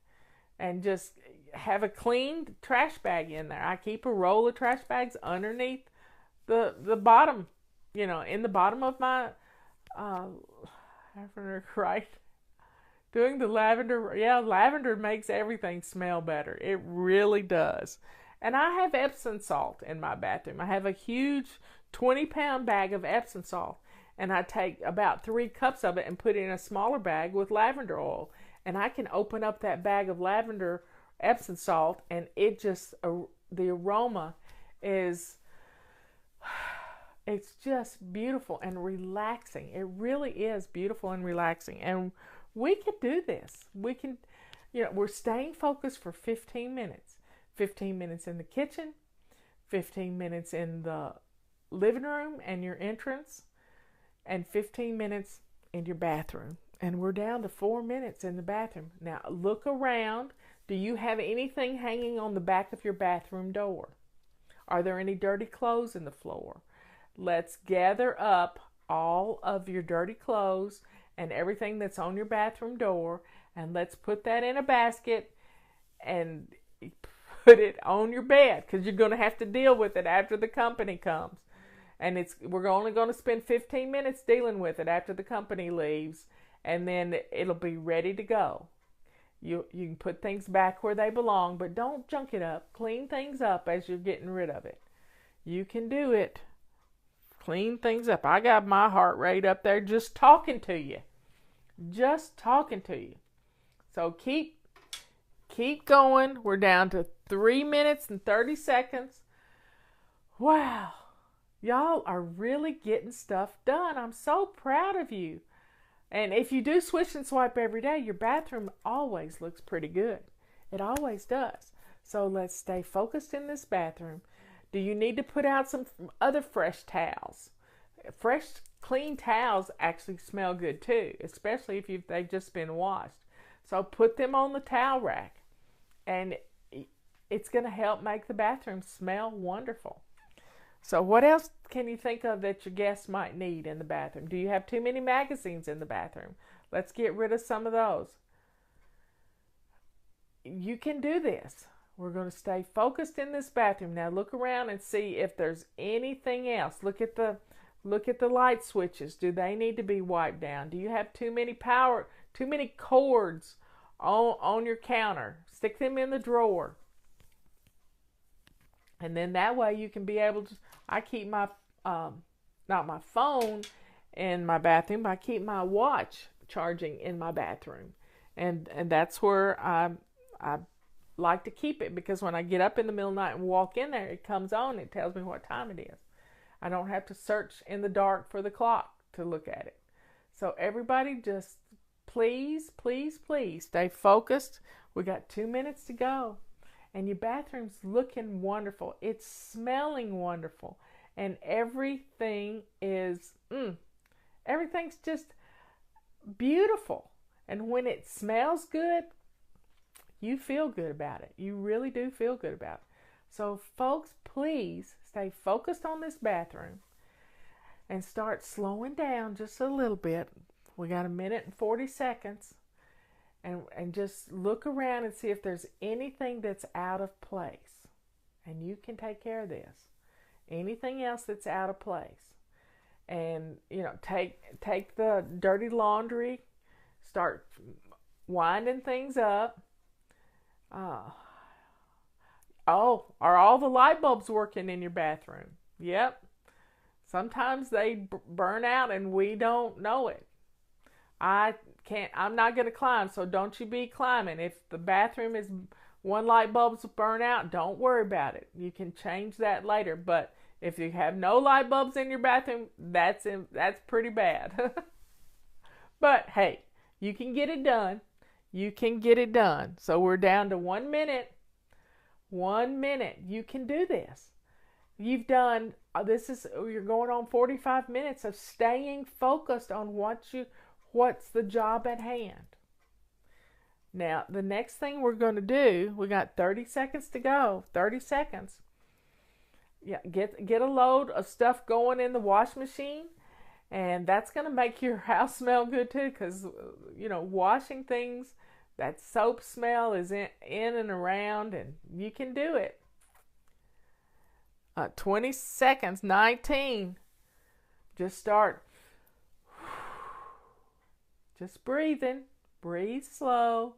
And just have a clean trash bag in there. I keep a roll of trash bags underneath the bottom, in the bottom of my lavender, right? Doing the lavender, lavender makes everything smell better. It really does. And I have Epsom salt in my bathroom. I have a huge 20-pound bag of Epsom salt. And I take about 3 cups of it and put it in a smaller bag with lavender oil. And I can open up that bag of lavender Epsom salt, and it just, the aroma is, it's just beautiful and relaxing. It really is beautiful and relaxing. And we can do this. We can, we're staying focused for 15 minutes. 15 minutes in the kitchen, 15 minutes in the living room and your entrance, and 15 minutes in your bathroom. And we're down to 4 minutes in the bathroom. Now look around. Do you have anything hanging on the back of your bathroom door? Are there any dirty clothes in the floor? Let's gather up all of your dirty clothes and everything that's on your bathroom door, and let's put that in a basket and put it on your bed, because you're going to have to deal with it after the company comes. And we're only going to spend 15 minutes dealing with it after the company leaves, and then it'll be ready to go. You can put things back where they belong, but don't junk it up. Clean things up as you're getting rid of it. You can do it. Clean things up. I got my heart rate up there just talking to you. Just talking to you. So keep going. We're down to 3 minutes and 30 seconds. Wow. Y'all are really getting stuff done. I'm so proud of you. And if you do swish and swipe every day, your bathroom always looks pretty good. It always does. So let's stay focused in this bathroom. Do you need to put out some other fresh towels? Fresh, clean towels actually smell good too, especially if they've just been washed. So put them on the towel rack, and it's going to help make the bathroom smell wonderful. So what else can you think of that your guests might need in the bathroom? Do you have too many magazines in the bathroom? Let's get rid of some of those. You can do this. We're going to stay focused in this bathroom. Now look around and see if there's anything else. Look at the light switches. Do they need to be wiped down? Do you have too many cords on your counter? Stick them in the drawer. And then that way you can be able to, I keep my, not my phone in my bathroom, but I keep my watch charging in my bathroom. And that's where I like to keep it, because when I get up in the middle of the night and walk in there, it comes on, it tells me what time it is. I don't have to search in the dark for the clock to look at it. So everybody just please, please, please stay focused. We got 2 minutes to go. And your bathroom's looking wonderful. It's smelling wonderful. And everything is, everything's just beautiful. And when it smells good, you feel good about it. You really do feel good about it. So folks, please stay focused on this bathroom and start slowing down just a little bit. We got 1 minute and 40 seconds. And just look around and see if there's anything that's out of place. And you can take care of this. Anything else that's out of place. And, take the dirty laundry, start winding things up. Are all the light bulbs working in your bathroom? Yep. Sometimes they burn out and we don't know it. I'm not going to climb, so don't you be climbing. If the bathroom is one light bulb's burn out, don't worry about it. You can change that later. But if you have no light bulbs in your bathroom, that's pretty bad. But hey, you can get it done. You can get it done. So we're down to 1 minute. 1 minute. You can do this. You've done you're going on 45 minutes of staying focused on what's the job at hand. Now, the next thing we're going to do, we got 30 seconds to go. 30 seconds. Yeah, get a load of stuff going in the wash machine, and that's going to make your house smell good too, because washing things, that soap smell is in and around, and you can do it. 20 seconds. 19. Just start. Just breathing. Breathe slow.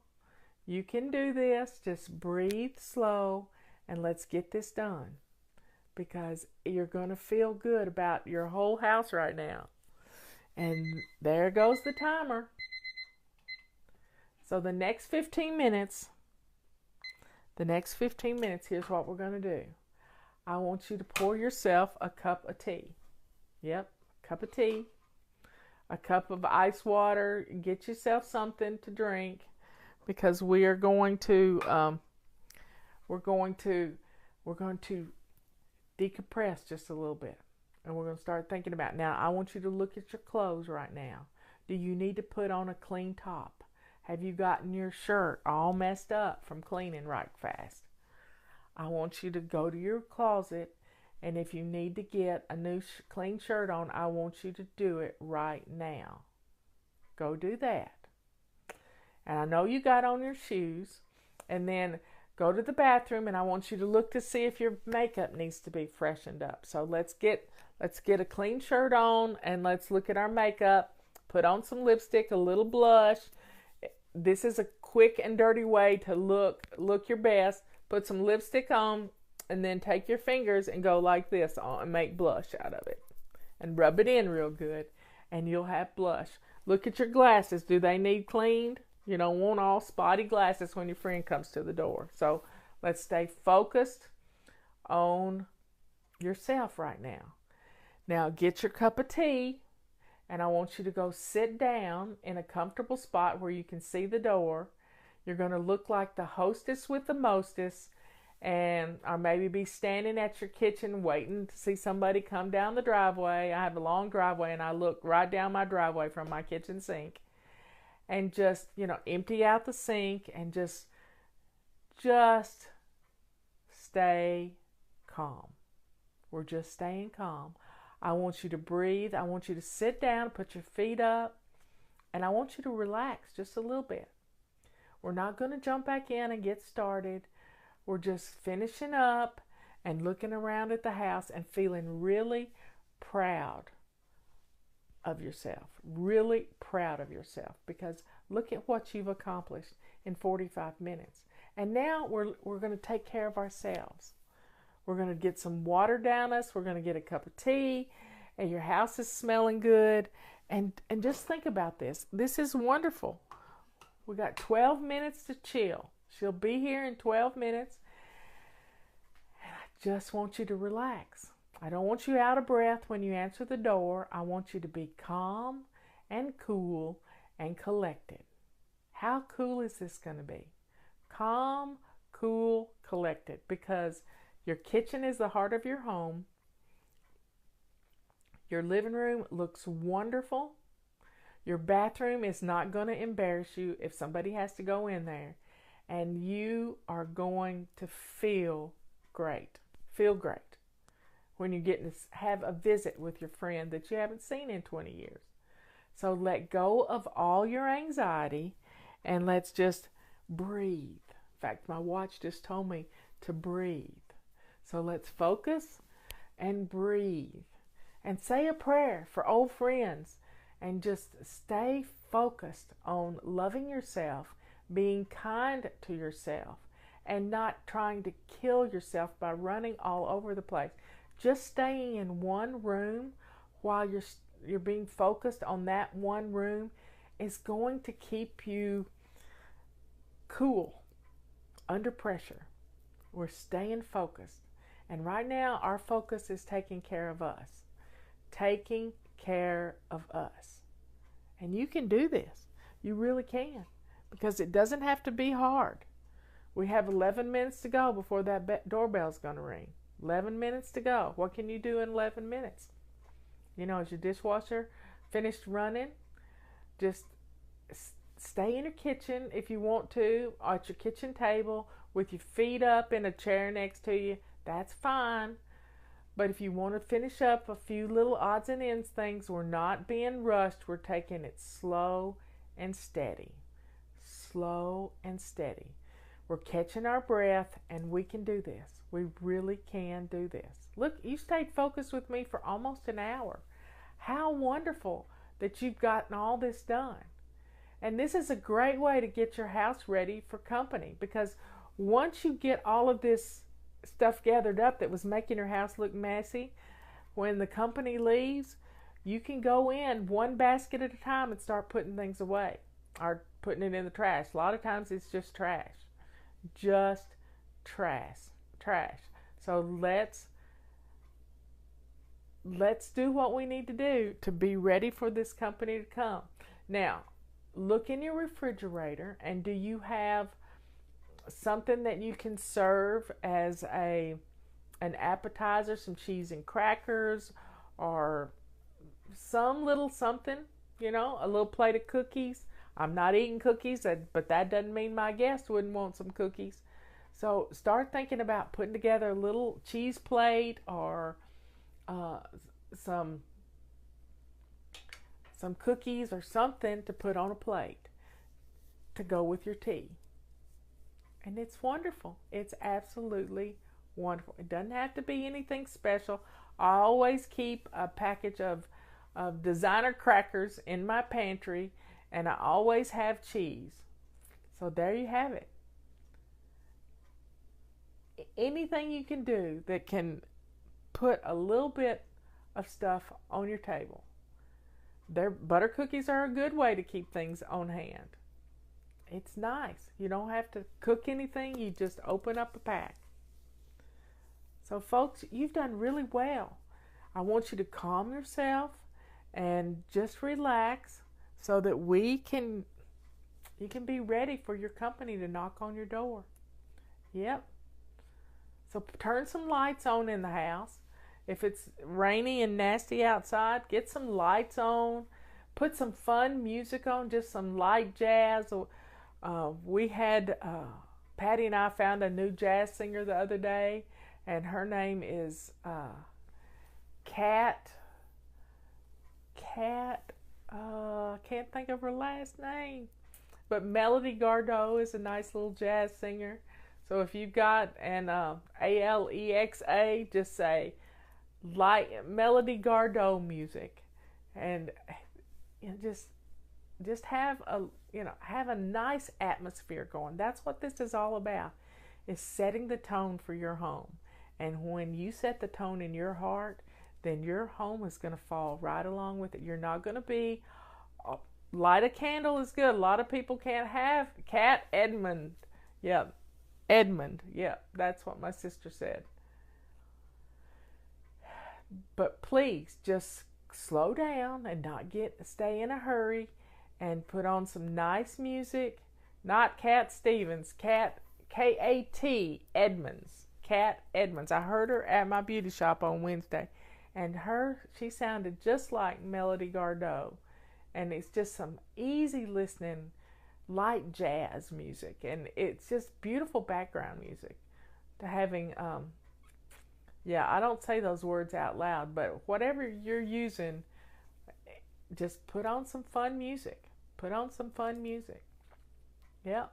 You can do this. Just breathe slow, and let's get this done, because you're going to feel good about your whole house right now. And there goes the timer. So the next 15 minutes, here's what we're going to do. I want you to pour yourself a cup of tea. Yep, cup of tea. A cup of ice water. Get yourself something to drink, because we're going to decompress just a little bit, and we're going to start thinking about. Now, I want you to look at your clothes right now. Do you need to put on a clean top? Have you gotten your shirt all messed up from cleaning right fast? I want you to go to your closet, and if you need to get a new clean shirt on, I want you to do it right now. Go do that. And I know you got on your shoes, and then go to the bathroom, and I want you to look to see if your makeup needs to be freshened up. So let's get a clean shirt on, and let's look at our makeup. Put on some lipstick, a little blush. This is a quick and dirty way to look your best. Put some lipstick on, and then take your fingers and go like this and make blush out of it. And rub it in real good, and you'll have blush. Look at your glasses. Do they need cleaned? You don't want all spotty glasses when your friend comes to the door. So let's stay focused on yourself right now. Now get your cup of tea, and I want you to go sit down in a comfortable spot where you can see the door. You're going to look like the hostess with the mostest, or maybe be standing at your kitchen waiting to see somebody come down the driveway. I have a long driveway, and I look right down my driveway from my kitchen sink. And just, empty out the sink, and just stay calm. We're just staying calm. I want you to breathe. I want you to sit down, put your feet up, and I want you to relax just a little bit. We're not going to jump back in and get started. We're just finishing up and looking around at the house and feeling really proud of yourself. Really proud of yourself, because look at what you've accomplished in 45 minutes. And now we're going to take care of ourselves. We're going to get some water down us. We're going to get a cup of tea, and your house is smelling good. And just think about this. This is wonderful. We got 12 minutes to chill. She'll be here in 12 minutes. And I just want you to relax. I don't want you out of breath when you answer the door. I want you to be calm and cool and collected. How cool is this going to be? Calm, cool, collected, because your kitchen is the heart of your home. Your living room looks wonderful. Your bathroom is not going to embarrass you if somebody has to go in there. And you are going to feel great. Feel great when you're getting to have a visit with your friend that you haven't seen in 20 years. So let go of all your anxiety and let's just breathe. In fact, my watch just told me to breathe. So let's focus and breathe and say a prayer for old friends and just stay focused on loving yourself, being kind to yourself, and not trying to kill yourself by running all over the place. Just staying in one room while you're being focused on that one room is going to keep you cool under pressure. We're staying focused. And right now, our focus is taking care of us. Taking care of us. And you can do this. You really can. Because it doesn't have to be hard. We have 11 minutes to go before that doorbell's going to ring. 11 minutes to go. What can you do in 11 minutes? You know, is your dishwasher finished running? Just stay in your kitchen if you want to, at your kitchen table, with your feet up in a chair next to you. That's fine. But if you want to finish up a few little odds and ends things, we're not being rushed. We're taking it slow and steady. Slow and steady. We're catching our breath, and we can do this. We really can do this. Look, you stayed focused with me for almost an hour. How wonderful that you've gotten all this done. And this is a great way to get your house ready for company, because once you get all of this stuff gathered up that was making your house look messy, when the company leaves, you can go in one basket at a time and start putting things away or putting it in the trash. A lot of times it's just trash. Just trash. So let's do what we need to do to be ready for this company to come. Now, look in your refrigerator, and do you have something that you can serve as an appetizer, some cheese and crackers, or some little something, you know, a little plate of cookies? I'm not eating cookies, but that doesn't mean my guests wouldn't want some cookies. So start thinking about putting together a little cheese plate or some cookies or something to put on a plate to go with your tea. And it's wonderful. It's absolutely wonderful. It doesn't have to be anything special. I always keep a package of designer crackers in my pantry, and I always have cheese. So there you have it. Anything you can do that can put a little bit of stuff on your table. Butter cookies are a good way to keep things on hand. It's nice. You don't have to cook anything. You just open up a pack. So folks, you've done really well. I want you to calm yourself and just relax so that you can be ready for your company to knock on your door. Yep. So turn some lights on in the house. If it's rainy and nasty outside, get some lights on. Put some fun music on, just some light jazz. We had, Patty and I found a new jazz singer the other day, and her name is Can't think of her last name. But Melody Gardot is a nice little jazz singer. So if you've got an Alexa, just say Melody Gardot music, and just have a nice atmosphere going. That's what this is all about, is setting the tone for your home. And when you set the tone in your heart, then your home is going to fall right along with it. You're not going to be light a candle is good. A lot of people can't have Edmund. Yeah, Edmund. Yeah, that's what my sister said. But please just slow down and not stay in a hurry, and put on some nice music. Not Cat Stevens, K-A-T Edmonds. Cat Edmonds. I heard her at my beauty shop on Wednesday, and she sounded just like Melody Gardot. And it's just some easy listening, light jazz music, and it's just beautiful background music. To having, I don't say those words out loud, but whatever you're using, just put on some fun music. Put on some fun music. Yep.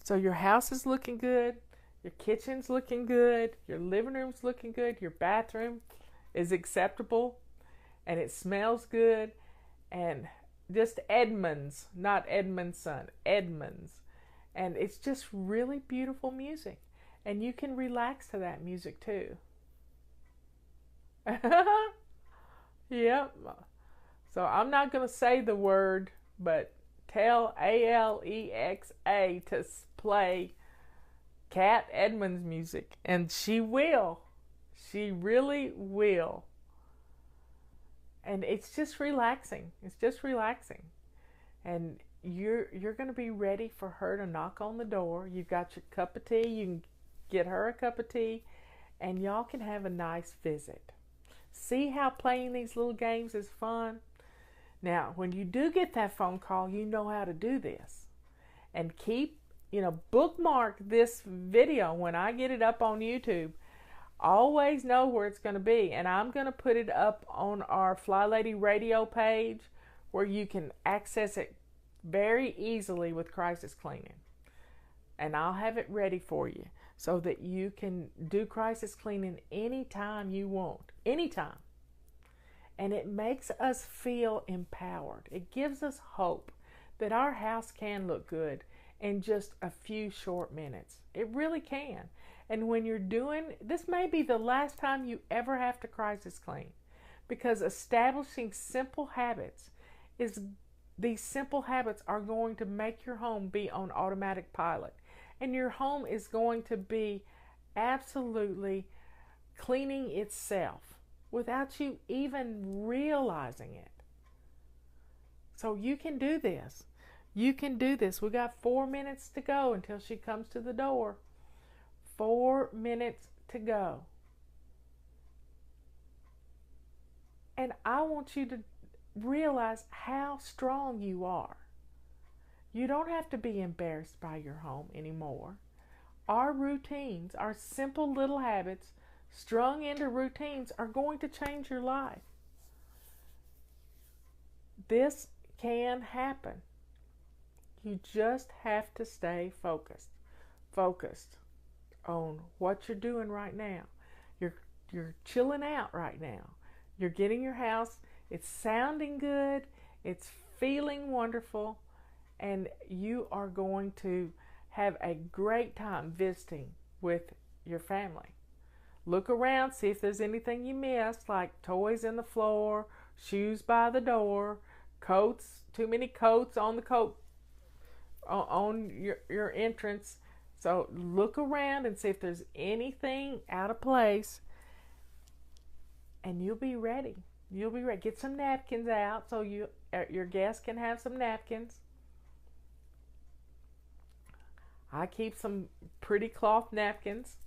So your house is looking good. Your kitchen's looking good. Your living room's looking good. Your bathroom is acceptable. And it smells good. And just Edmonds, not Edmondson, Edmonds. And it's just really beautiful music. And you can relax to that music too. Yep. So I'm not going to say the word, but tell Alexa to play Cat Edmonds music. And she will. She really will. And it's just relaxing. It's just relaxing. And you're going to be ready for her to knock on the door. You've got your cup of tea. You can get her a cup of tea. And y'all can have a nice visit. See how playing these little games is fun? Now, when you do get that phone call, you know how to do this. And bookmark this video when I get it up on YouTube. Always know where it's going to be. And I'm going to put it up on our Fly Lady Radio page where you can access it very easily with crisis cleaning. And I'll have it ready for you so that you can do crisis cleaning anytime you want. Anytime. And it makes us feel empowered. It gives us hope that our house can look good in just a few short minutes. It really can. And when you're doing, this may be the last time you ever have to crisis clean, because establishing simple habits these simple habits are going to make your home be on automatic pilot. And your home is going to be absolutely cleaning itself without you even realizing it. So you can do this. You can do this. We got 4 minutes to go until she comes to the door. 4 minutes to go. And I want you to realize how strong you are. You don't have to be embarrassed by your home anymore. Our routines, our simple little habits, strung into routines, are going to change your life. This can happen. You just have to stay focused on what you're doing right now. You're chilling out right now. You're getting your house, it's sounding good, it's feeling wonderful, and you are going to have a great time visiting with your family. Look around, see if there's anything you missed, like toys in the floor, shoes by the door, coats, too many coats on your entrance. So look around and see if there's anything out of place, and you'll be ready. You'll be ready. Get some napkins out so your guests can have some napkins. I keep some pretty cloth napkins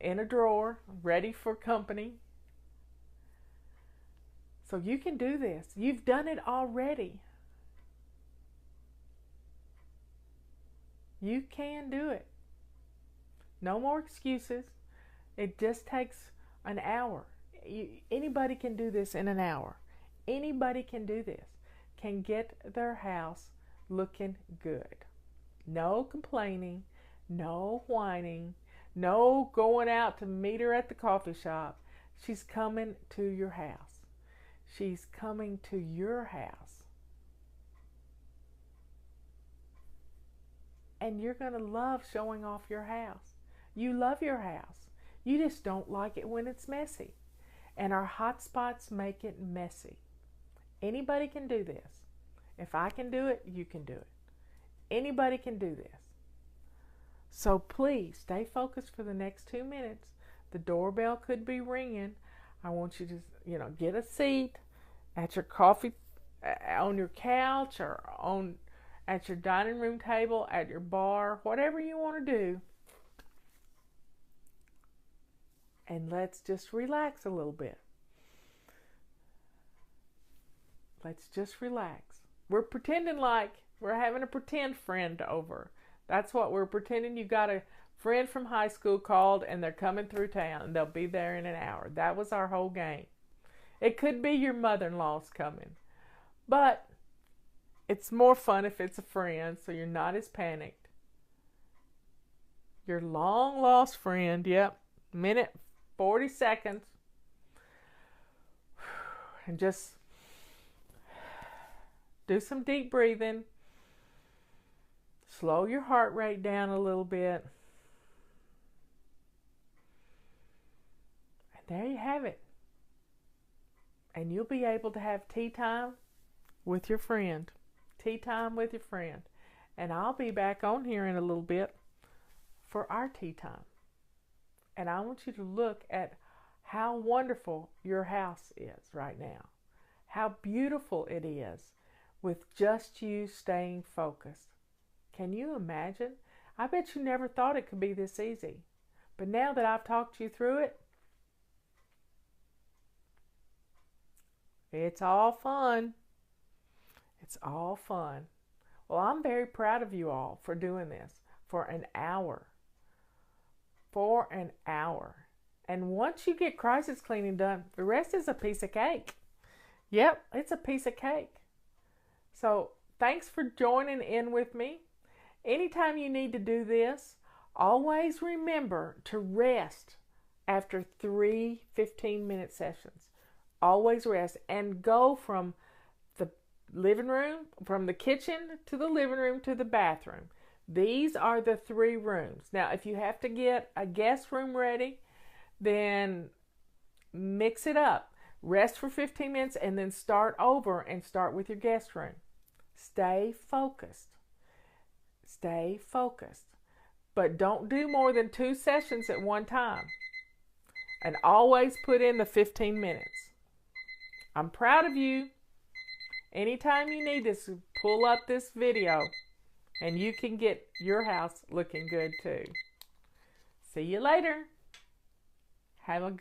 in a drawer, ready for company. So you can do this. You've done it already. You can do it. No more excuses. It just takes an hour. Anybody can do this in an hour. Anybody can do this. Can get their house looking good. No complaining. No whining. No going out to meet her at the coffee shop. She's coming to your house. She's coming to your house. And you're going to love showing off your house. You love your house. You just don't like it when it's messy. And our hot spots make it messy. Anybody can do this. If I can do it, you can do it. Anybody can do this. So please stay focused for the next 2 minutes. The doorbell could be ringing. I want you to, get a seat at your coffee, on your couch, or at your dining room table, at your bar, whatever you want to do. And let's just relax a little bit. Let's just relax. We're pretending like we're having a pretend friend over. That's what we're pretending. You got a friend from high school called and they're coming through town and they'll be there in an hour. That was our whole game. It could be your mother-in-law's coming. But it's more fun if it's a friend, so you're not as panicked. Your long-lost friend, yep, minute, 40 seconds. And just do some deep breathing. Slow your heart rate down a little bit. And there you have it. And you'll be able to have tea time with your friend. Tea time with your friend. And I'll be back on here in a little bit for our tea time. And I want you to look at how wonderful your house is right now. How beautiful it is with just you staying focused. Can you imagine? I bet you never thought it could be this easy. But now that I've talked you through it, it's all fun. It's all fun. Well, I'm very proud of you all for doing this for an hour. For an hour. And once you get crisis cleaning done, the rest is a piece of cake. Yep, it's a piece of cake. So thanks for joining in with me. Anytime you need to do this, always remember to rest after 3 15-minute sessions. Always rest and go from the living room, from the kitchen to the living room to the bathroom. These are the 3 rooms. Now, if you have to get a guest room ready, then mix it up. Rest for 15 minutes and then start over and start with your guest room. Stay focused. Stay focused. But don't do more than 2 sessions at one time. And always put in the 15 minutes. I'm proud of you. Anytime you need this, pull up this video and you can get your house looking good too. See you later. Have a good